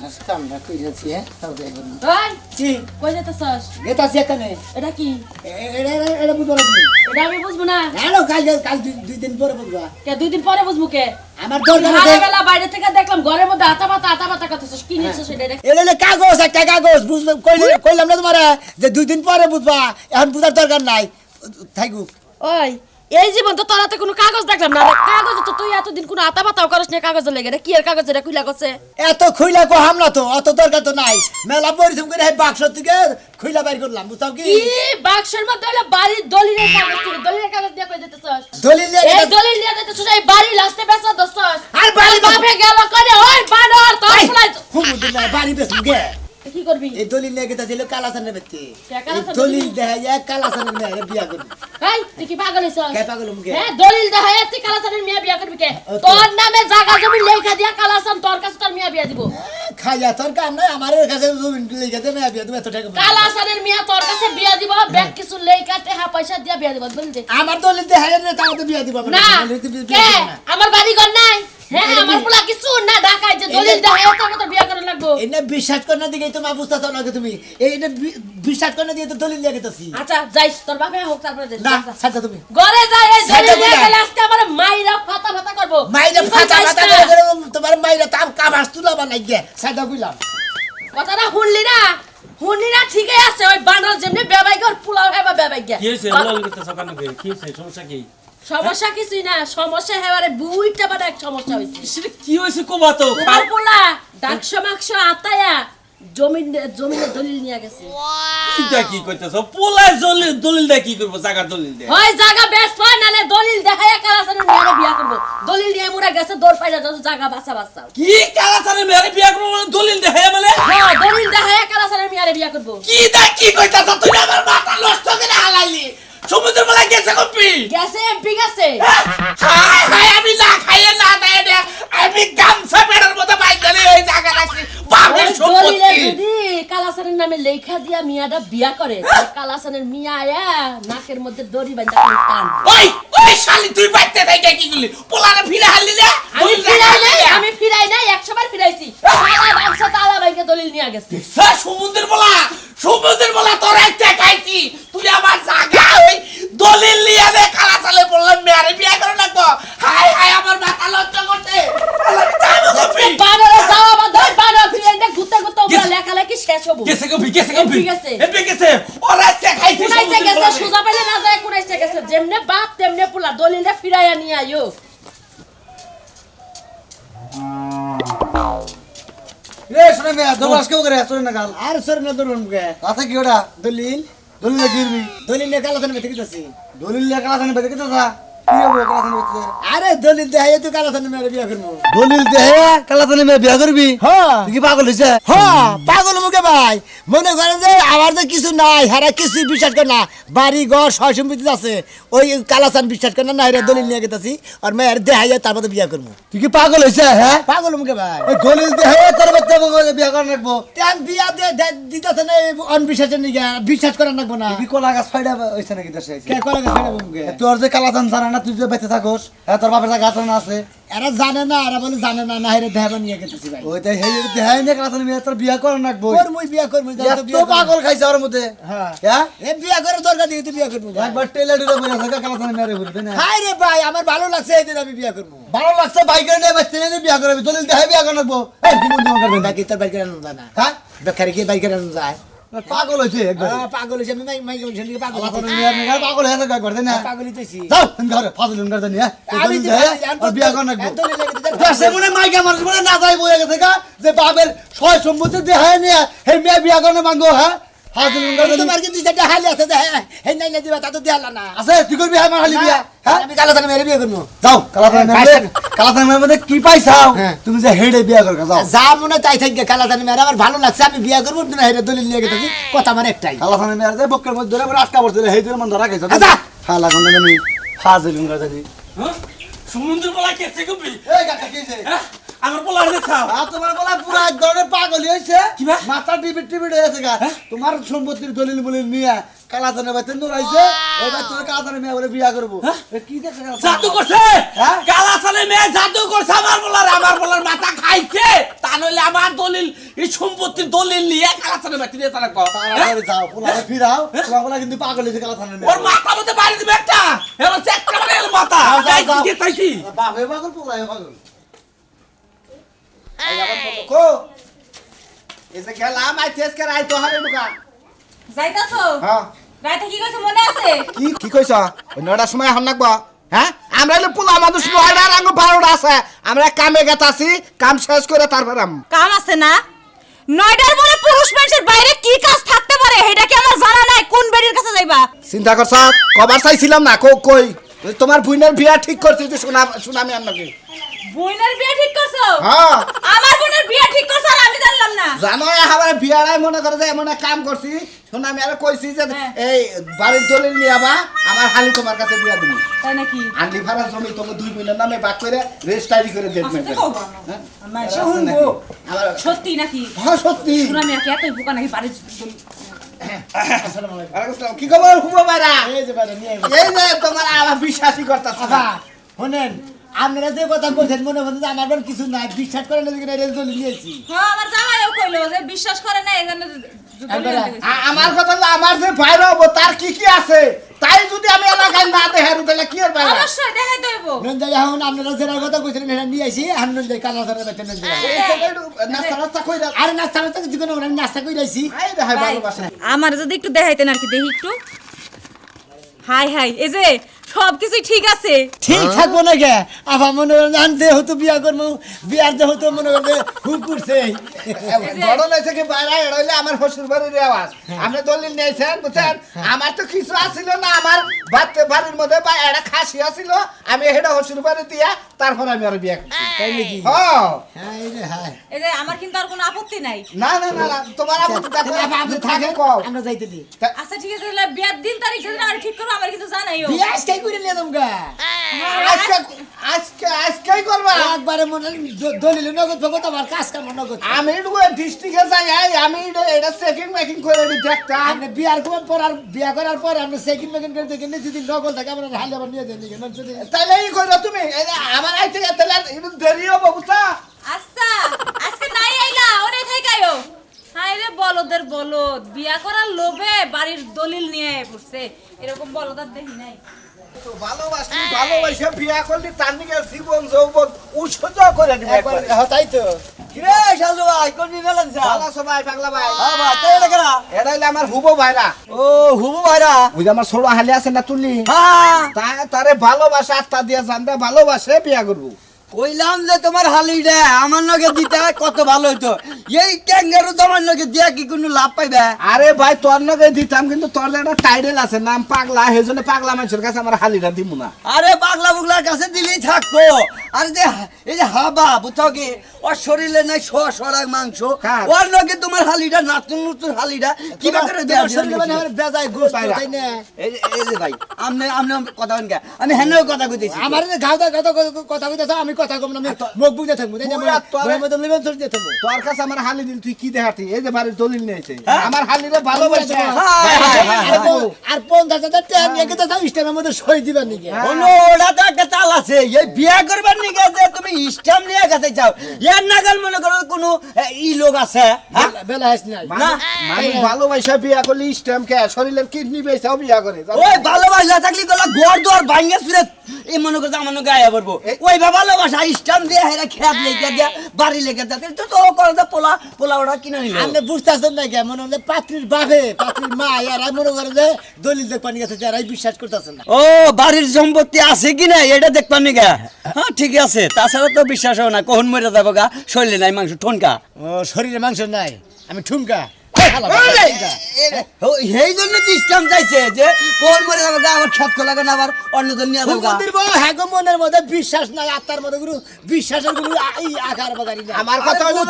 কাম না কইরাছি তাও দেখুন ওই কি কই যেতেছস? গেতাছি এখানে এটা কি? এটা বুঝবো না তুমি এটা আমি বুঝবো না। হ্যালো কাল দুই দিন পরে বুঝবা কে 2 দিন পরে বুঝবো কে? আমার দরকার আছে বেলা বাইরে থেকে দেখলাম ঘরের মধ্যে আতা পাতা করতেছস। কি নিছস এটা? এলে কাগজ একটা কাগজ বুঝবে কইলাম না তোমারে যে দুই দিন পরে বুঝবা এখন বুঝার দরকার নাই থাকুক ওই এই জীবন তো তোরা তো কোনো কাগজ দেখলাম না। কাগজ তো তুই এতদিন কোনো আতা পাতাও করস না কাগজের লেগে। এটা কি এর কাগজ? এটা কইলা গছে এত খুইলা কো হামলা তো অত দরকার তো নাই মেলা পরিশ্রম করে বাক্স থেকে খুইলা বাইর করলাম বুঝতাম কি কি বাক্সের মধ্যে হলো বাড়ির দলিলের কাগজ। তুই দলিলের কাগজ দিয়ে কই যেতেছস? দলিল এই দলিল নিয়ে যেতেছস এই বাড়ি লাস্টে বেচা দছস। আর বাড়ি বাপে গেল করে ওই বানর তোর ফলাই হুমুদুল্লাহ বাড়ি বেসম গে কি করবি? এই দলিল নিয়ে গেতা ছিল কালাসানের বেতে কে কালাসান এই দলিল দেখা যায় কালাসানের মেয়ে বিয়া করবি এই তুই কি পাগল হইছস? কে পাগল মুগে হ্যাঁ দলিল দেখায় তুই কালাসানের মিয়া বিয়া করবি কে? তোর নামে জায়গা জমি লেখা দিয়া কালাসান তোর কাছে তোর মিয়া বিয়া দিব। খাইয়া তোর কাম নাই আমার কাছে জমি লিখে দে মেয়ে বিয়া তুমি এত টাকা কালাসানের মিয়া তোর কাছে বিয়া দিব। ব্যাগ কিছু লেখা টাকা পয়সা দিয়া বিয়া দিব দলিল দে। আমার দলিল দেখা যায় না তাও তো বিয়া দিব না কে আমার বাড়ি ঘর নাই? হ্যাঁ আমার পোলা কিছু না ঢাকায় যে দলিল দেখায় তোর মত বিয়া করা লাগবো। এনে বিশ্বাস কর না দিকেই তো মা বুঝতা তো না তুমি এইনে বিশ্বাস কর না দিয়ে তো দলিল লিখে গেতাছি আচ্ছা যাইস তোর বাপে হোক তারপরে যাইস। না সাথে তুমি ঘরে যাই এই সাইডে দলিল নিয়ে বইলা। গেলে আজকে আমার মাইরা ফাতা করব। মাইরা তুই ফাটা যাইস ফাটা না। করে তোমার মাইরা তাম কাবাস তুলাবা লাগিয়ে সাইডা কইলাম কথাটা শুনলি না ঠিকই আছে। ওই বানর যেমনি বেবাই কর পোলাও হেবা বেবাই গিয়া কি হইছে লাল করতে সকাল থেকে কি হইছে সমস্যা কি সমস্যা কিছুই না। সমস্যা হেবারে বুইটা বাটা এক সমস্যা হইছে। সেটা কি হইছে কোবা তো তোমার পোলা ডাকশো মাকশো আতায়া জমিনে দলিল নিয়ে গেছে। কিটা কি কইতাছ পোলায় দলিল দে কি করব জায়গার দলিল দে ওই জায়গা বেশ হয় নালে দলিল দেখায়া কালাসানের মেয়েরে বিয়া করব। দলিল নিয়ে মুড়া গেছে দৌড় পাইরা যাও জায়গা বাঁচা। কি কালাসানে মেরে বিয়া করব দলিল দে হ্যাঁ মানে হ্যাঁ দলিল দেখায়া কালাসানের মেয়েরে বিয়া করব। কি দা কি কইতাছ তুই আমার মাথা নষ্ট করে হালাইলি সমুদ্র বলা গেছে কপি গেছে এমপি গেছে। হাই হাই আমি না খাইয়ে না দেয় দে আমি গামছা পেড়ার মতো বাইক গেলে ওই জায়গা রাখছি বাপের দলিলে সম্পত্তি যদি কালাসানের নামে লেখা দিয়া মিয়াটা বিয়া করে তাহলে কালাসানের মিয়া আয়া নাকের মধ্যে দড়ি বাঁধা করে টান। ওই শালি তুই বাইতে থেকে কি করলি পোলারে ফিরে হারলি না আমি ফিরাই নাই 100 বার ফিরাইছি। সারা বাক্সা তালা বাইকে দলিল নিয়ে গেছে। সমুদ্রের বলা তোর একটা খাইছি তুই আমার জায়গা ওই দলিল নিয়ে দে কালা সালে বললাম মেরে বিয়ে করে না তো হাই হাই আমার মাথা লজ্জা করতে বানরে যাওয়া বা ধর বানর তুই এটা গুতে ওরা লেখালেখি শেষ হবো। কেসে কবি এমপি গেছে ওর একটা খাইছি কুনাইতে গেছে সুজা পাইলে না যায় কুনাইতে গেছে যেমনে বাপ তেমনে পোলা দলিলটা ফিরাইয়া নিয়ে আইও। এ শুনে মিয়া দবাস কেউ করে শুনে না গাল আর সর না দরুন মুগে কথা কি ওটা দলিল দলিল গিরবি দলিল নিয়ে কালাসানের বেতে গেতাছি দলিল লে কালাসানে বেতে কেতা থা কি হবো কালাসানে বেতে আরে দলিল দেখাই তো কালাসানের মেয়ে বিয়া করবো দলিল দেহে কালাসানে মে বিয়া করবি হ্যাঁ তুই কি পাগল হইছে হ্যাঁ পাগল মুখে ভাই মনে করেন যে আমার যে কিছু নাই হারা কিছু বিশ্বাস করে না বাড়ি ঘর সয় সম্পত্তি আছে ওই কালাসান বিশ্বাস করে না হেরে দলিল নিয়ে গেতাছি আর মেয়ের দেখাইয়া তারপরে বিয়া করবো তুই কি পাগল হইছে হ্যাঁ পাগল মুখে ভাই এই দলিল দেহে তোর বাচ্চা মঙ্গলে বিয়া করে রাখবো তেন বিয়া দিতেছে না অনবিশ্বাসের নিগে বিশ্বাস করার রাখবো না তুই কোলা গাছ ফাইডা হইছে নাকি দেশে কে করে গেছে মুখে তোর যে কালাসান জানা না তুই যে বেঁচে থাকোস হ্যাঁ তোর বাপের গাছ না আছে এরা জানে না এরা বলে জানে না না হেরে দেখাবা নিয়ে গেতেছি ভাই ওইটাই হেই দেহাই না কালাসানে মেয়ে তোর বিয়া করে রাখবো করবই বিয়া করবই এত পাগল খাইছে ওর মধ্যে হ্যাঁ হ্যাঁ এ বিয়া করে দরকার দিয়ে বিয়া করবো ভাই। একবার টেলে ডিলে বলে থাকা কালাসানে মেরে বলবে না হাই রে ভাই আমার ভালো লাগছে এই দিন আমি বিয়া করবো ভালো লাগছে বাইকের নিয়ে বাচ্চা নিয়ে বিয়া করবি দলিল দেহাই বিয়া করে রাখবো এই কি মন করবেন বাকি তোর বাইকের আনন্দ যায় না হ্যাঁ বেকারে গিয়ে বাইকের আনন্দ যায় পাগল হইছে একবার পাগল হয়েছে আমি মাইকে বলছি পাগল কালাসানে মেয়ে নিয়ে পাগল হয়ে থাকা একবার তাই না পাগলই তেছি যাও তুমি ঘরে ফাজল উনকার জানি হ্যাঁ আমি আর বিয়া করে রাখবো দেশে মনে মাইকা মানুষ মনে না যাই বলে গেছে গা যে বাপের ছয় সম্পত্তি দেহাই নিয়ে হে মেয়ে বিয়া করে মাঙ্গো হ্যাঁ ফাজল উনকার জানি তোমার কি দুই চারটা হালি আছে যে হে নাই না দিবা তা তো দেয়ালা না আছে তুই করবি হ্যাঁ মারালি বিয়া হ্যাঁ আমি কালো থানা মেরে বিয়ে করবো যাও কালাসানের মধ্যে কি পাইছাও হ্যাঁ। তুমি যে হেডে বিয়া করে যাও যা মনে তাই থাকবে কালা থানা মেরে আমার ভালো লাগছে আমি বিয়ে করবো না হেরে দলিল নিয়ে গেছি কথা আমার একটাই কালাসানের মেয়ে যে বকের মধ্যে ধরে আমার আটকা পড়ছিল হেই ধরে মন ধরা খাইছো আচ্ছা। হ্যাঁ লাগুন জানি ফাজল উনকার জানি সমুদ্র বলা কেসে কবি এই কাকা কি হইছে আমার পোলারে দেখাও তোমার বলা পুরো এক ধরনের পাগল হয়েছে কিবা? মাথা টিপিট হয়েছে গা তোমার সম্পত্তির দলিল বলিল নিয়ে কালাসানের বাচ্চা নুরাইছে ওই বাচ্চা কালাসানের মেয়ে বলে বিয়া করবো এ কি দেখে জাদু করছে হ্যাঁ? কালা সালে মেয়ে জাদু করছে আমার বলার মাথা খাইছে তা নইলে আমার দলিল এই সম্পত্তির দলিল নিয়ে কালাচানের মাটি দিয়ে তারা কর তাড়াতাড়ি যাও পোলারে ফিরাও পোলা কিন্তু পাগল হয়েছে কালাচানের ওর মাথা মধ্যে বাড়ি দিবে একটা এবার চেক করে এল মাথা যাও, যাও। তাইছি বাপে পাগল পোলায় পাগল কো এসে গেলাম আই তেজ করে আই তো হারে ঢুকা যাইতাছো হ্যাঁ রাইতে কি কইছো মনে আছে কি কইছ ওই 9টার সময় হান লাগবা হ্যাঁ আমরা হলো পোলা মানুষ 9টার আঙ্গ 12টা আছে আমরা কামে গেতাছি কাম শেষ করে তারপর কাম আছে না 9টার পরে পুরুষ মানুষের বাইরে কি কাজ থাকতে পারে এটা কি আমার জানা নাই কোন বেড়ির কাছে যাইবা চিন্তা করছ কবার চাইছিলাম না কই তোমার বুইনের বিয়া ঠিক করছি তো শুনামি আপনাকে বোনের বিয়ে ঠিক করছো হ্যাঁ আমার বোনের বিয়ে ঠিক করছো আর আমি জানলাম না জানো আমার বিয়ারাই মনে করে যে এমন এক কাম করছি শুনামি আর কইছি যে হ্যাঁ। এই বাড়ির দলিল নিয়ে আবা আমার হালি তোমার কাছে বিয়া দিবি তাই নাকি আন্ডি ভাড়া জমি তোমাকে 2 মিলিয়ন নামে ভাগ করে রেজিস্ট্রি করে দেখবেন হ্যাঁ আমার শুনবো আমার সত্যি নাকি হ্যাঁ সত্যি শুনা আমি এতই বোকা নাকি বাড়ি কি খবর হুবো বাইরা এই যে বাইরে নিয়ে আইবো। এই যে তোমার আমার বিশ্বাসই করতেছ আবা শোনেন আপনারা যে কথা বলছেন মনে হচ্ছে যে আমার বোন কিছু নাই বিশ্বাস করেন না যে রেজল নিয়েছি হ্যাঁ আমার জামাইও কইলো যে বিশ্বাস করে না এজন্য আমার কথা হলো আমার যে ভাইরা হবো তার কি কি আছে তাই যদি আমি এলাকায় না দেখারি তাহলে কি হবে অবশ্যই দেখাই দেবো নন যাই এখন আপনারা যে কথা কইছিলেন এটা নিয়ে আইছি আর নন যাই কালা ধরে বেতন নন যাই নাস্তা নাস্তা কই দাও আরে নাস্তা নাস্তা কিছু কোনো আমি নাস্তা কই রাইছি আই দেখাই ভালোবাসা আমার যদি একটু দেখাইতেন আর কি দেখি একটু হাই হাই এই যে সবকিছু ঠিক আছে ঠিক থাকবো না কে আবার মনে করেন আনতে হতো বিয়া করবো বিয়ার যে হতো মনে করেন হুক করছে গড়ন হয়েছে কি বাইরে এড়াইলে আমার শ্বশুর বাড়ির রেওয়াজ আপনি দলিল নিয়েছেন বুঝছেন আমার তো কিছু আসিল না আমার বাড়ির মধ্যে বা একটা খাসি আসিল আমি এটা শ্বশুর বাড়ি দিয়া তারপর আমি আর বিয়া করছি তাই নাকি হ্যাঁ হ্যাঁ এই যে হ্যাঁ এই যে আমার কিন্তু আর কোনো আপত্তি নাই না না না না, তোমার আপত্তি থাকলে তাহলে আবার আপনি আপনি থাকেন থাকেন কও আমরা যাইতে দিই আচ্ছা ঠিক আছে তাহলে বিয়ার দিন তারিখ যেদিন আমি ঠিক করবো আমার কিন্তু জানাইও বিয়া আজকে করে নিয়ে তোমরা আজকে আজকে আজকেই করবা একবারে মনে দলিল নগদ ভগত আমার কাজ কাম নগদ আমি ডিস্ট্রিক্টে যাই আমি এটা চেকিং মেকিং করে দেখতাম আপনি বিয়ার করার পর আর বিয়া করার পর আপনি সেকেন্ড মেকেন্ড করে দেখেন যদি নগদ থাকে আমরা হালে আবার নিয়ে দেন দেখেন যদি তাহলে এই করো তুমি এই যে আমার আইতে তাহলে একটু দেরি হবে বুঝছা আচ্ছা আজকে নাই আইলা ওরে থাইকায়ও হাই রে বলদের বলদ বিয়া করার লোভে বাড়ির দলিল নিয়ে পড়ছে এরকম বলদ আর দেখি নাই ভালোবাসে বিয়া করলি তার নিকে জীবন যৌবন উৎসর্গ করে দিবে একবার হতাই তো কিরে শালু ভাই কোন বিমেলান যা ভালো সবাই পাগলা ভাই হ্যাঁ ভাই তাই লাগা এটা হইলে আমার হুবো ভাইরা ও হুবু ভাইরা ওই যে আমার ছোট হালি আছে না তুলি হ্যাঁ তারে ভালোবাসে আত্মা দিয়া জানতে ভালোবাসে বিয়া করবো কইলাম যে তোমার হালিটা আমার লগে দিতে কত ভালো হইতো এই ক্যাঙ্গারু তোমার লগে দিয়া কি কোনো লাভ পাইবে আরে ভাই তোর নগে দিতাম কিন্তু তোর যে একটা টাইটেল আছে নাম পাগলা সেজন্য পাগলা মানুষের কাছে আমার হালিটা দিব না আরে পাগলা বুগলার কাছে দিলেই থাকবো আর যে এই যে হাবা বুঝছো কি ওর শরীরে নাই সরাগ মাংস কার? ওর লগে তোমার হালিটা নতুন নতুন হালিটা কি করে দেয়া শরীরে মানে আমার বেজায় গোস্ত তাই না এই যে ভাই আমনে আমনে কথা বলেন কে আমি হেনেও কথা কইতেছি আমার যে গাওদা গাওদা কথা কইতাছ আমি কথা কম না আমি মুখ বুঝে থাকবো তাই না পুরা তোরে- মনে মতো লিবেন চলে যেতে তোর কাছে আমার হালি দিল তুই কি দেখাতি এই যে বাড়ির দলিল নিয়েছে আমার হালিরে ভালোবাসে আর 50,000 টাকা নিয়ে গেতে চাও স্টেমের মধ্যে সই দিবেন নাকি কোনো ওটা তো একটা চাল আছে এই বিয়া করবার নিকে যে তুমি ইস্টাম নিয়ে গেছে যাও ইয়ার নাগাল মনে করো কোনো ই লোক আছে হ্যাঁ বেলা হাস নাই না মানুষ ভালোবাসা বিয়া করলে স্টেম কে শরীরের কিডনি বেচাও বিয়া করে ওই ভালোবাসা থাকলে গলা ঘর দোয়ার ভাঙ্গে ফিরে এই মনে করতে আমার গায়ে পড়বো ওই ভালোবাসা ইস্টাম দিয়ে হেরা খেত লেগে দিয়া বাড়ি লেগে দিয়া তো তো করে দে পোলা পোলা ওটা কিনে নিল আপনি বুঝতেছেন না কে মনে হলে পাত্রীর বাপে পাত্রীর মা এরা মনে করে যে দলিল দেখ পানি গেছে যারাই বিশ্বাস করতেছেন না ও বাড়ির সম্পত্তি আছে কি না এটা দেখবার নি গা হ্যাঁ ঠিক আছে তাছাড়া তো বিশ্বাস হয় না কখন মরে যাবো গা শরীরে নাই মাংস ঠনকা ও শরীরে মাংস নাই আমি ঠুমকা এই জন্য ইস্টাম চাইছে যে কখন মরে যাবো গা আবার খেত খোলা না আবার অন্যজন নিয়ে যাবো গা হ্যাঁ মনের মধ্যে বিশ্বাস নাই আত্মার মধ্যে কোনো বিশ্বাসের কোনো আকার বাগারি না আমার কথা হলো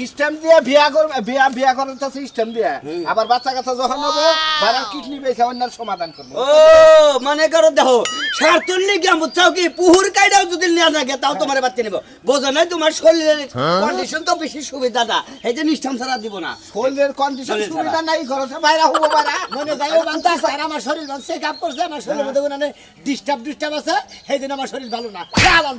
স্টেম দিয়ে বিয়া করবে বিয়া করার তো সিস্টেম দিয়ে আবার বাচ্চা কাচ্চা যখন হবে বাবার কিডনি বেচা অন্যান্য সমাধান করবে ও মানে করো দেখো সারতুল্লি গ্রাম বুঝছাও কি পুহুর কাইটাও যদি নেওয়া থাকে তাও তোমার বাচ্চা নেবো বোঝো নাই তোমার শরীরের কন্ডিশন তো বেশি সুবিধা না এই যে নিষ্ঠাম ছাড়া দিব না শরীরের কন্ডিশন শরীর সুবিধা খারাপ। নাই ঘরে বাইরে হবো বাইরে মনে গায়ে বানতাছে আর আমার শরীর বান চেক আপ করছে আমার শরীরের মধ্যে কোনো ডিস্টার্ব আছে সেই জন্য আমার শরীর ভালো না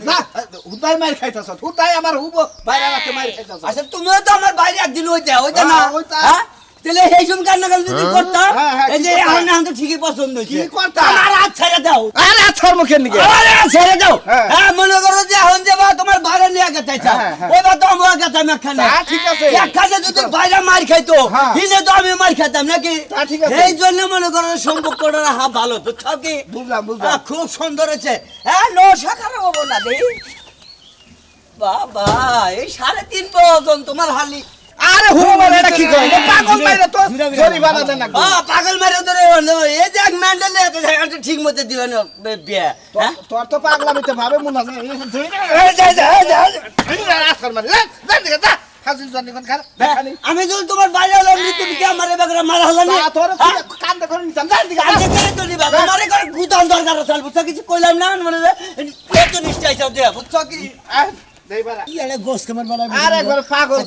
না হুদাই মার খাইতাছ হুদাই আমার হুবো বাইরে রাতে মার খাইতাছ আচ্ছা তুমিও তো আমার বাইরে একদিন হইতে না হ্যাঁ, হইতা। হ্যাঁ তাহলে এই সব কান্নাকাটি যদি করতাম হ্যাঁ, হ্যাঁ, এই কি যে করতাম? এখন তো ঠিকই পছন্দ হয়েছে কি করতাম? আমার হাত ছেড়ে দাও আরে আছর মুখের নিকে আরে ছেড়ে দাও হ্যাঁ। হ্যাঁ মনে করো যে এখন যে বা তোমার বাইরে নিয়ে গেতে চাই হ্যাঁ, হ্যাঁ। ওই বা তো আমার গেতাম একখানে তা ঠিক আছে। একখানে যদি বাইরে মার খাইতো হ্যাঁ। দিলে তো আমি মার খাইতাম নাকি তা ঠিক আছে। এই জন্য মনে করো সম্পর্কটা ভালো বুঝছো কি বুঝলাম খুব সুন্দর হয়েছে হ্যাঁ নশা খারাপ হবো না দেই বাবা এই 3.5 বছর তোমার হালি আরে হুবো মানে এটা কি কই এটা পাগল বাইরে তো জরি বানা দেন না পাগল মারে ধরে এই যে এক মেন্টাল ঠিক মতো দিবে না বিয়ে হ্যাঁ তোর তো পাগলামিতে ভাবে মনে হয় এই যা যা যা আছর মার দেন দিকে যা হাজির জনি কোন খার দেখানি আমি যদি তোমার বাইরে হলাম মৃত্যু দিকে আমার এবারে মারা হলো না তা তোর কান দেখো নিতাম দেন দিকে কাজে করে তো নিবা তোমারে করে গুদান দরকার আছে বুঝছো কিছু কইলাম না মানে এত নিশ্চয় চাও দিয়া বুঝছো কি দেই বারা কি আরে গোস কেমন বানাই আর একবার পাগল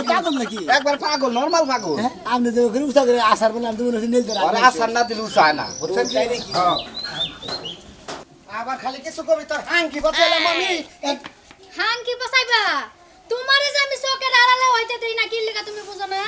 পাগল নাকি একবার পাগল নরমাল পাগল হ্যাঁ? আপনি তো ওখানে উঠা করে আসার বলে আমি তো মনে হচ্ছে নীল আরে আসার না দিলু চায় না বুঝছেন কি হ্যাঁ। আবার খালি কিছু কবি তোর হাঙ্কি বচালাম আমি হাং কি বসাইবা তোমারে যে আমি চোখের আড়ালে হইতে দেই না কি লেগা তুমি বুঝো না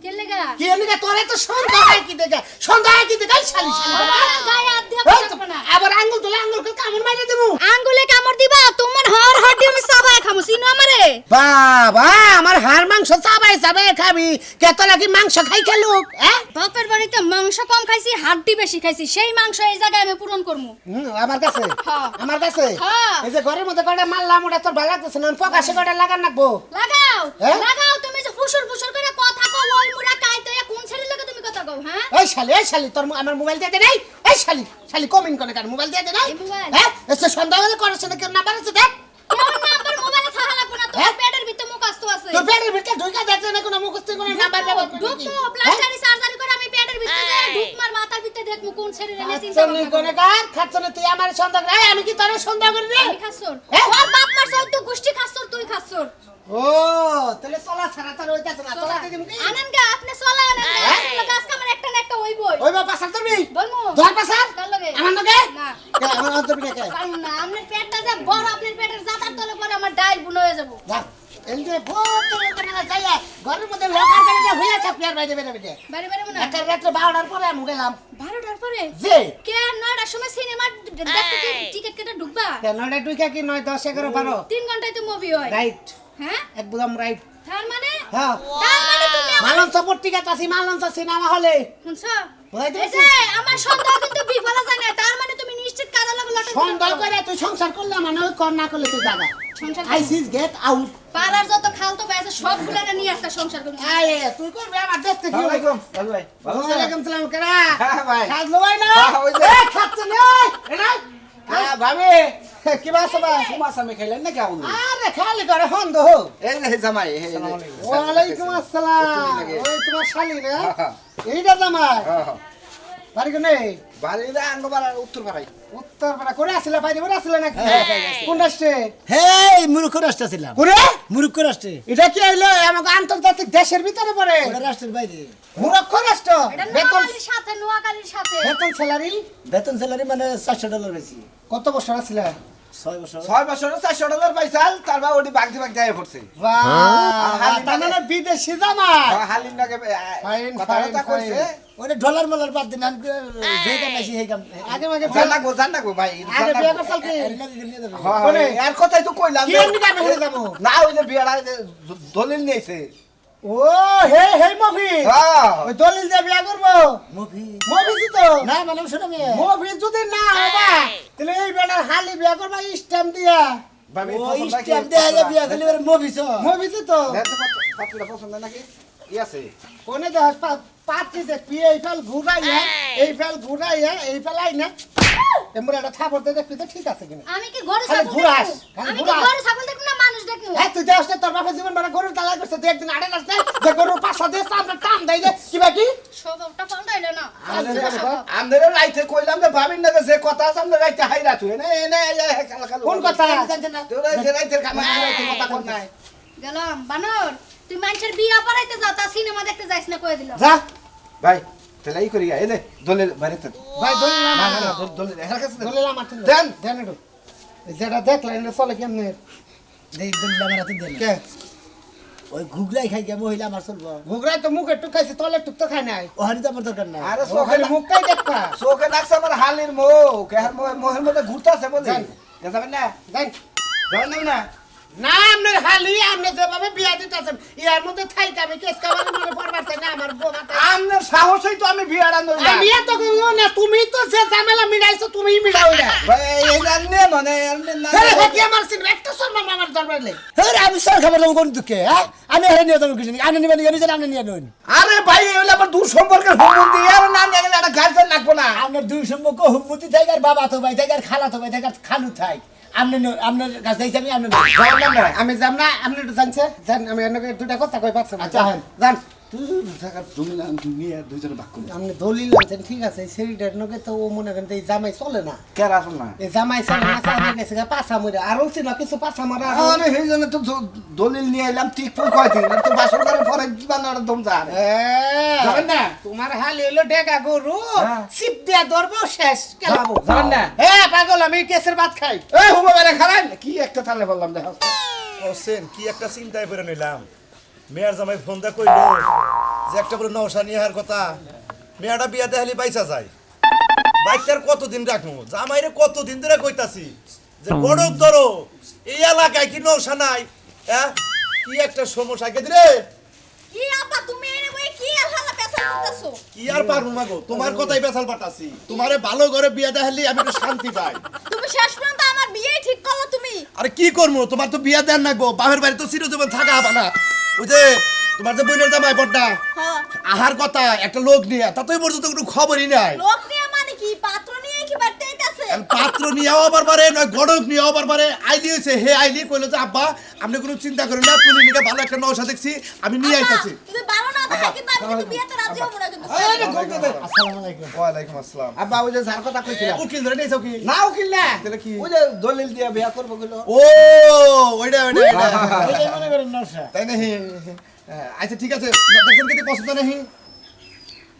কি লেগা কি এমনি তোরে তো সন্দেহ হয় কি দেখে সন্দেহ হয় কি দেখে শালি শালি আমার গায়ে হাত দিয়া ওই তো, বসাবো না আবার আঙ্গুল তুলে আঙ্গুলকে কামড় মাইরে দেবো আঙ্গুলে কামড় দিবা তোমার হর হড্ডি আমি সবাই খামু চিনো আমারে বাবা আমার হাড় মাংস চাবাই চাবাই খাবি কেত লাগি মাংস খাই খেলুক হ্যাঁ বাপের বাড়িতে মাংস কম খাইছি হাড্ডি বেশি খাইছি সেই মাংস এই জায়গায় আমি পূরণ করমু আমার কাছে হ্যাঁ। আমার কাছে হ্যাঁ। এই যে ঘরের মধ্যে কয়টা মারলাম ওটা তোর ভালো লাগতেছে না প্রকাশে কয়টা লাগান রাখবো লাগাও হ্যাঁ? লাগাও তুমি যে ফুসুর ফুসুর করে কথা কও ওই মুড়া কাইতে কোন ছেড়ে লাগে তুমি কথা কও হ্যাঁ এই শালি তোর আমার মোবাইল দিয়ে দে নাই এই শালি কমিন করে কার মোবাইল দিয়ে দে নাই এই মোবাইল? হ্যাঁ এসে সন্দেহ হলে করছ না কেউ নাম্বার আছে দেখ কেমন নাম্বার মোবাইলে থাকা লাগবে না হ্যাঁ? তোমার পেটের ভিতরে মুখস্থ আছে তোর পেটের ভিতরে ঢুকা যাচ্ছে না কোনো মুখস্থ কোনো নাম্বার ব্যবহার করবি ঢুকবো প্লাস্টারি সার্জারি করে আমি পেটের ভিতরে ঢুক মার মাথার ভিতরে দেখবো কোন ছেড়ে রেনে চিন্তা চন্নি কোনে কার খাচ্ছ না তুই আমার সন্দেহ নাই আমি কি তোর সন্দেহ করি রে আমি খাসর হ্যাঁ? ওর বাপ মার সব তো গোষ্ঠী খাসর তুই খাসর ও তাহলে চলা ছাড়া তার হইতাছ না চলা দিম কি আনন্দ গা আপনি চলা আনন্দ হ্যাঁ? গা গাছ কামার একটা না একটা হইবই ওই বাবা পাসার তোরবি বলমু ধর পাসার কার লগে আমার লগে না কে আমার অন্তরবি কে পারমু না আপনার পেটটা যে বড় আপনার পেটের জাতার তলে পরে আমার ডাইল বুন হয়ে যাব যা এই যে ভোট করে না যাইয়া ঘরের মধ্যে লকার করে যা হইয়া চাপ প্লেয়ার বাইরে বেরে বেরে বাড়ি বাড়ি মনে একটা রাতে 12টার পরে আমি গেলাম 12টার পরে যে কে 9টার সময় সিনেমা দেখতে কি টিকিট কেটে ঢুকবা কেনটা টুইকা কি 9 10 11 12 3 ঘন্টায় তো মুভি হয় রাইট হ্যাঁ একদম রাইট তার মানে হ্যাঁ তার মানে তুমি মালন সাপোর্ট টিকা তাসি মালন সা সিনেমা হলে শুনছো বুঝাই এই দিছি যে আমার সন্দেহ কিন্তু বিফলা যায় না তার মানে তুমি নিশ্চিত কাজে লাগো লটে সন্দেহ করে তুই সংসার করলে মানে ওই কর না করলে তুই দাদা সংসার আইসিস গেট আউট পাড়ার যত খালতো বাইছে সবগুলা নিয়ে আসতে সংসার করবি আয় তুই করবি আমার দেখতে কি ওয়ালাইকুম দাদু ভাই ভালো আছেন? ওয়ালাইকুম সালাম কেরা হ্যাঁ ভাই। খাজলো ভাই না হ্যাঁ, ওই যে। এ খাচ্ছে না এটা হ্যাঁ ভাবি কি বাস ভাই কুমার স্বামী খাইলেন নাকি আপনি? আরে খালি করে হন দো এই যে জামাই এই যে। ওয়ালাইকুম আসসালাম লাগে। ওই তোমার শালি না হ্যাঁ, হ্যাঁ। এইটা জামাই হ্যাঁ, হ্যাঁ। বাড়ি কোনে বাড়িতে আঙ্গপাড়া উত্তর পাড়াই উত্তর পাড়া করে আসলে বাইরে করে আসলে নাকি কোন রাষ্ট্রে হেই মূর্খ রাষ্ট্র ছিলাম করে মূর্খ রাষ্ট্রে এটা কি হইলো আমাকে আন্তর্জাতিক দেশের ভিতরে পড়ে ওটা রাষ্ট্রের বাইরে মূর্খ রাষ্ট্র এটা বেতন নোয়াখালীর সাথে নোয়াখালীর সাথে বেতন স্যালারি বেতন স্যালারি মানে $400 বেশি কত বছর আসলে 6 বছর 6 বছরে $400 পাইছাল তারপর ওটি বাগদি বাগদি আয় পড়ছে বাহ তার মানে বিদেশি জামাই হালিম নাকি Fine, কথা fine, কথা কইছে ওটা ডলার মলার বাদ দিন আমি যে কাম আছে সেই কাম আগে মাগে জান লাগবো ভাই আগে বিয়ে করছাল কি এর লাগে নিয়ে দেবে হ্যাঁ, কোনে? আর কথাই তো কইলাম কি যে- এমনি কামে হয়ে যাবো? না ওই যে বিয়াটা ওই যে দলিল নিয়েছে ও হে হে মফি হ্যাঁ ওই দলিল দিয়ে বিয়ে করবো মুভি মফি তো না মানে শুনো মেয়ে মফি যদি না হবা তাহলে এই বেটার হালি বিয়ে করবা স্ট্যাম্প দিয়া ভাবি ও পছন্দ নাকি? স্ট্যাম্প দেয়া যায় বিয়া করলে এবার মুভি ছ মফি তো দেখতে পাত্রটা পছন্দ নাকি ই আছে কোনে দেখ পাত্রি দেখবি এই ফেল ঘুরাইয়া এই ফেল ঘুরাইয়া এই ফেল আইনা এমন একটা থাপড় দিয়ে দেখবি তো ঠিক আছে কিনা আমি কি ঘরে খালি ছাগল ঘুরাস, দেখবো? খালি আমি কি ঘুরাস। ঘরে ছাগল দেখবো না মানুষ দেখবো হ্যাঁ তুই দেখ তোর বাপের জীবন মানে গরুর তালা করছে তুই একদিন আড়ে নাচ নাই যে গরুর পাশা দিয়ে আমরা টান দেয় যে কিবা কি স্বভাবটা পাল্টাইলো না আমাদের রাইতে কইলাম যে ভাবিন না যে কথা আছে আমরা রাইতে হাইরা তুই না এনে কোন কথা তোরা যে রাইতের কামাই রাইতে কথা কর নাই গেলাম বানর তুই মানুষের বিয়া পড়াইতে যাও তা সিনেমা দেখতে যাইস না কয়ে দিলাম যা ভাই তাহলে এই করি এই দে দলিল বাড়িতে ভাই দলিল না আমার না দলিল এর কাছে দলিল আমার তো দেন দেন একটু যেটা দেখলেন এটা চলে কেমনে দেই দলিল আমার হাতে দেন কে ওই ঘুগলাই খাই কে মহিলা আমার চলবো ঘুগরাই তো মুখে টুক খাইছে তলে টুক তো খাই নাই ওহানি তো আমার দরকার নাই আরে ও খালি মুখটাই দেখবা চোখে লাগছে আমার হালির মুখ এর মোহের মধ্যে ঘুরতাছে বলি যান। যাবেন না দেন যাবেন না না আপনার হালি আপনি যেভাবে বিয়া দিতেছেন ইয়ার মধ্যে থাইতে আমি কেস কাবারে মনে পড়বার চাই না আমার বোমা আমনের সাহসই তো আমি বিয়াটা নইলাম আমি এত কইও না তুমি তো যে ঝামেলা মিলাইছো তুমি মিলাও না ভাই এই জানলে মানে না আরে কি আমার সিন একটা সম্মান আমার দরবার নেই আরে আমি সর খাবার দাম কোন দুঃখে হ্যাঁ আমি হারে নিয়ে যাবো কিছু আপনি নিবেন নিয়ে আপনি নিয়ে নেন আরে ভাই এগুলো আমার দূর সম্পর্কের সম্বন্ধে আর না জানলে একটা গার্জেন লাগবো না আপনার দুই সম্পর্ক হুমতি থাকে আর বাবা তো ভাই থাকে আর খালা তো ভাই থাকে আর খালু থাক আপনার কাছে আমি আপনার জানলাম না আমি যাম না আপনি একটু জানছে জান আমি এনেকে দুটা কথা কই পাচ্ছি আচ্ছা, হ্যাঁ। জান তুই টাকা জমি না নিয়ে দুইজনে ভাগ করি আপনি দলিল আনছেন ঠিক আছে সেরিটার নকে তো ও মনে করেন এই জামাই চলে না কে আসল না এই জামাই চলে না সামনে গেছে পাছা মরে আর হচ্ছে না কিছু পাছা মারা আরে সেই জন্য তো দলিল নিয়ে এলাম ঠিক ফুল কয়দিন আর তো বাসর করে পরে বানানোর দম যা যাবেন না তোমার হাল হইলো ডেকা গরু হ্যাঁ। সিপ দিয়া ধরবো শেষ কেলাবো যাবেন না হ্যাঁ পাগল আমি কেসের ভাত খাই এই হুবা বেড়ে খারান কি একটা তালে বললাম দেখো হোসেন কি একটা চিন্তায় করে নিলাম মেয়ার জামাই ফোন দা কইলো যে একটা বলে নৌসা নিয়ে আসার কথা মেয়াটা বিয়াতে হালি বাইসা যায় বাইকটার কতদিন রাখবো জামাইরে কতদিন ধরে কইতাছি যে গড়ক ধরো এই এলাকায় কি নৌসা নাই হ্যাঁ কি একটা সমস্যা কে রে কি আপা তুমি এনে বই কি আলহালা পেছাল করতেছো কি আর পারবো মাগো তোমার কথাই বেসাল পাঠাছি তোমারে ভালো করে বিয়া দেখালি আমি একটু শান্তি পাই তুমি শেষ পর্যন্ত আমার বিয়ে ঠিক করলো তুমি আরে কি করবো তোমার তো বিয়া দেন নাগবো বাপের বাড়ি তো চিরজীবন থাকা হবে না ওই যে তোমার যে বোনের জামাই পড়টা হ্যাঁ আহার কথা একটা লোক নিয়ে তাতেই পর্যন্ত কোনো খবরই নাই লোক নিয়ে মানে কি পাত্র নিয়ে কি বাড়তে আইতাছে এখন পাত্র নিয়েও আবার পারে নয় গড়ক নিয়েও আবার পারে আইলি হয়েছে হে আইলি কইলো যে আব্বা আপনি কোনো চিন্তা করেন না তুমি নিকে ভালো একটা নৌসা দেখছি আমি নিয়ে আইতাছি তুমি ভালো না থাকে কিন্তু আমি কিন্তু বিয়েতে রাজি হব না কিন্তু আসসালামু আলাইকুম ওয়ালাইকুম আসসালাম আব্বা ওই যে যার কথা কইছিলাম উকিল ধরে নিয়েছো কি না উকিল না তাহলে কি ওই যে দলিল দিয়ে বিয়া করবো গেলো ও ওইটা ওইটা এইটাই মনে করেন নরসা তাই না আচ্ছা ঠিক আছে দেখছেন কি পছন্দ নাহি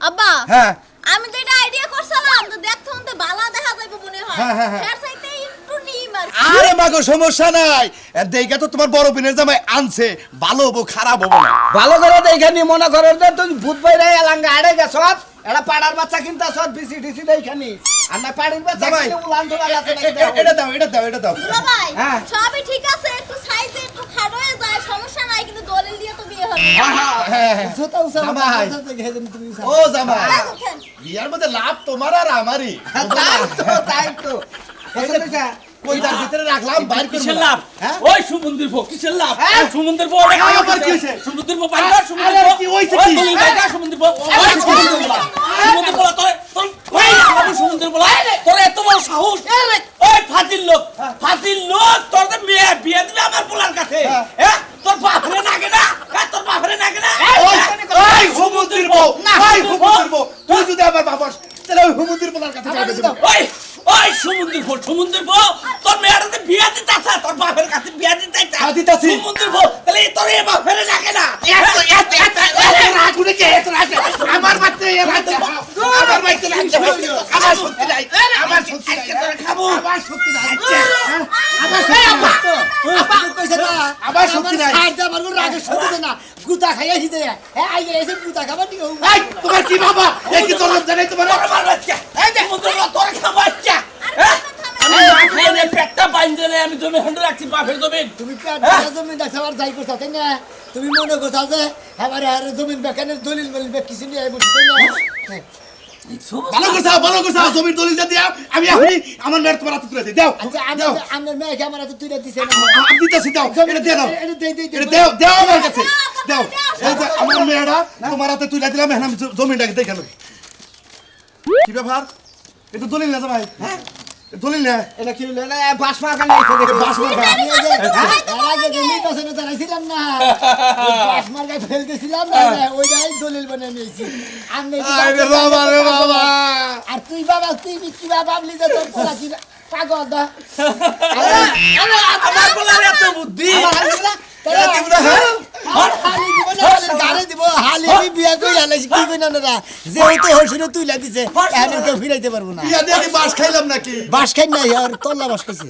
আব্বা হ্যাঁ আমি তো এটা আইডিয়া করছিলাম তো দেখতে হতে বালা দেখা যাবে মনে হয় হ্যাঁ, হ্যাঁ, হ্যাঁ। এর চাইতে একটু নিম আর কি। আরে মাগো সমস্যা নাই দেখা তো তোমার বড় বোনের জামাই আনছে ভালো হবো খারাপ হবো না ভালো করে দেখে নি মনে করো যে তুই ভূত বাইরে এলাঙ্গা আড়ে গেছ এটা পাড়ার বাচ্চা কিনতে সব বিসি টিসি দেখে নি আর না পাড়ির বাচ্চা জামাই, কিনে উলান ধরা আছে নাকি এটা দাও এটা দাও এটা দাও দুলা ভাই হ্যাঁ। সবই ঠিক আছে একটু সাইজে একটু খাটো হয়ে যায় সমস্যা নাই কিন্তু দলিল দিয়ে তো বিয়ে হবে হ্যাঁ জোতা উসা জামাই। তুমি ও জামাই আর উঠেন। বিয়ার মধ্যে লাভ তোমার আর আমারই তাই তো পছন্দ হয়েছে? কইটার ভিতরে রাখলাম বাইর করে কিসের লাভ হ্যাঁ ওই সুমন্দির ভোগ কিসের লাভ হ্যাঁ? সুমন্দির ভোগ আবার কি হইছে? সমুদ্রের ভোগ পাইবা সমুদ্রের আরে ভোগ কি হইছে ওই কি? তুমি বাইকা সমুদ্রের ভোগ ওই সমুদ্রের ভোগ সমুদ্রের ভোগ তোর ওই আমার সমুদ্রের ভোগ তোর এত বড় সাহস ওই ফাজিল লোক তোর তো মেয়ে বিয়ে দিবে আমার পোলার কাছে হ্যাঁ তোর বাপরে নাগে না তোর বাপরে নাগে না ওই হুমুন্দির বউ ওই হুমুন্দির বউ তুই যদি আমার বাবা তাহলে ওই হুমুন্দির বলার কাছে যাবে ওই ওই সমুদ্রের ভোগ তোর মেয়েটাতে বিয়ে দিতে আসা তোর বাপের কাছে বিয়ে দিতে হ্যাঁ, দিতাছি। সমুদ্রের ভোগ তাহলে তোর এ বাপরে নাগে না আমার বাচ্চা আমার বাচ্চা আমার শক্তি নাই আমার শক্তি নাই খাবো আমার শক্তি নাই আবার শক্তি নাই। আমার কোনো রাগের শক্তি দেয় না গুতা খাইয়া হিতে হ্যাঁ আইয়ে এসে গুতা খাবার নিও এই তোমার কি বাবা এই কি জন্ম জানাই তোমার তোর খাবো আচ্ছা আমি খাইলে পেটটা বাইন্ধে আমি জমি হন্ড রাখছি বাপের জমি তুমি জমিন দেখছো আর যাই করছো তাই না তুমি মনে করছো যে আমার জমিন বেকানের দলিল বলিল কিছু নিয়ে বসে তাই না ভালো করছা জমির দলিল দিয়া আমি এখনই আমার মেয়ের তোমার হাতে তুলে দিই দাও আচ্ছা দাও আমার মেয়েকে আমার হাতে তুলে দিছে না আমি দিতেছি দাও এটা দিয়ে দাও এটা দেই দেই এটা দাও দাও আমার কাছে দাও এই যে আমার মেয়েরা তোমার হাতে তুলে দিলাম এখন আমি জমিটাকে দেখে নেব কি ব্যাপার এটা দলিল না ভাই হ্যাঁ দলিল না এটা কি হলো? এটা বাস মার্কা নিয়েছে দেখে। বাস মার্কা। আমি এই যে এর আগে যে নির্বাচনে দাঁড়াইছিলাম না পাঁচ মার্কায় ফেলতেছিলাম না ওইটাই দলিল বানিয়ে নিয়েছি আমি আরে বাবা রে বাবা আর তুই বাবা তুই কি বাবা ভাবলি যে তোর পোলা কি পাগল দা আমার বলার এত বুদ্ধি খালি যেহেতু হসুরে তুইলা দিছে এখন কেউ ফিরাইতে পারবো না বিয়া দিয়ে কি বাস খাইলাম নাকি বাস খাই নাই আর তল্লা বাস খাইছে